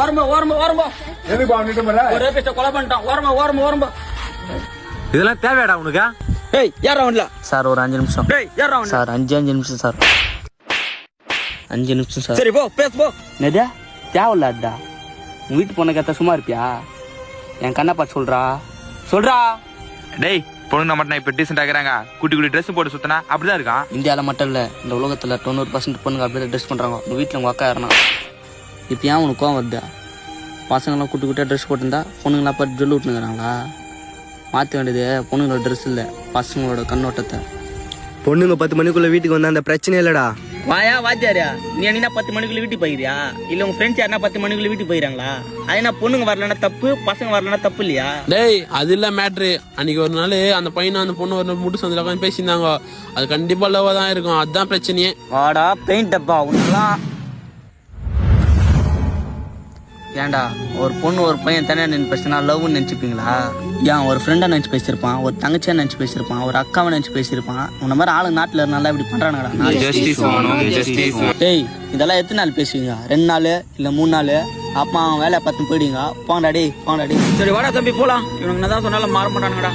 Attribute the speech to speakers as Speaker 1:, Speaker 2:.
Speaker 1: ஓரம்பா ஒரே பேச கொலை பண்ணிட்டான். ஓரம்பா
Speaker 2: இதெல்லாம் தேவையாடா உனக்கு?
Speaker 1: ஏய் யாரா அவன்ல
Speaker 3: சார் ஒரு 5 நிமிஷம்.
Speaker 1: டேய் யாரா அவன்?
Speaker 3: சார் 5 நிமிஷம் சார். 5 நிமிஷம் சார்.
Speaker 1: சரி போ பேசு போ.
Speaker 3: என்னது தேவையில்லாடா. உன் வீட்டு பொண்ணை கேட்டா சும்மா இருப்பியா? என் கண்ணை பார்த்து சொல்றா.
Speaker 2: டேய் பொண்ணுங்க மட்டும் இப்ப டீசென்ட் ஆகிறாங்க. குட்டி ட்ரெஸ் போட்டு சுத்தினா அப்படிதான் இருக்கான்.
Speaker 3: இந்தியாவில் மட்டும் இல்லை, இந்த உலகத்தில் 90% பொண்ணுங்க அப்படியே ட்ரெஸ் பண்ணுறாங்க. உங்கள் வீட்டில் உங்கள் அக்கா யாருனா இப்போ ஏன் உனக்கு கோவம் வருதா? பசங்களாம் குட்டியாக ட்ரெஸ் போட்டிருந்தா பொண்ணுங்களாம் பார்த்து ஜொல்லு விட்டுனுங்கிறாங்களா? மாற்ற வேண்டியது பொண்ணுங்களோட ட்ரெஸ் இல்லை, பசங்களோட கண்ணோட்டத்தை.
Speaker 4: பொண்ணுங்க 10 மணிக்குள்ள வீட்டுக்கு வந்தா அந்த பிரச்சனை இல்லடா.
Speaker 1: வாயா வாத்தியாரியா, நீ என்ன 10 மணிக்குள்ள வீட்டுக்கு போயிரியா? இல்ல உங்க ஃப்ரெண்ட்ஸ் யாருன்னா 10 மணிக்குள்ள வீட்டுக்கு போயிறாங்களா? அது என்ன பொண்ணுங்க வரலன்னா தப்பு, பசங்க வரலன்னா தப்பு இல்லையா?
Speaker 5: டேய் அது இல்ல மேட்ரு. அன்னைக்கு ஒரு நாள் அந்த பையனும் அந்த பொண்ணு ஒரு முட்டு சந்தில உட்காந்து பேசியிருந்தாங்க. அது கண்டிப்பா லவ்வா தான் இருக்கும். அதுதான் பிரச்சனையே.
Speaker 1: வாடா பெயிண்ட் டப்பா உனக்குலாம்.
Speaker 3: ஏன்டா ஒரு பொண்ணு ஒரு பையன் தனியாக நின்று பேசினா லவ்னு நினச்சிப்பீங்களா? ஏன் ஒரு ஃப்ரெண்டாக நினச்சி பேசியிருப்பான், ஒரு தங்கச்சியாக நினச்சி பேசியிருப்பான், ஒரு அக்காவை நினச்சி பேசியிருப்பான். உன்ன மாதிரி ஆளு நாட்டில் இருந்தாலும் இப்படி பண்ணுறானுங்கடா. டேய் இதெல்லாம் எத்தனை நாள் பேசுவீங்க? 2 நாள் இல்லை 3 நாள்? அப்பா அவன் வேலையை பார்த்து போயிடுங்க. போங்கடா டேய்.
Speaker 1: சரி வாடா தம்பி போலாம். இவனுங்க தான் சொன்னாலும் மாற மாட்டானுங்கடா.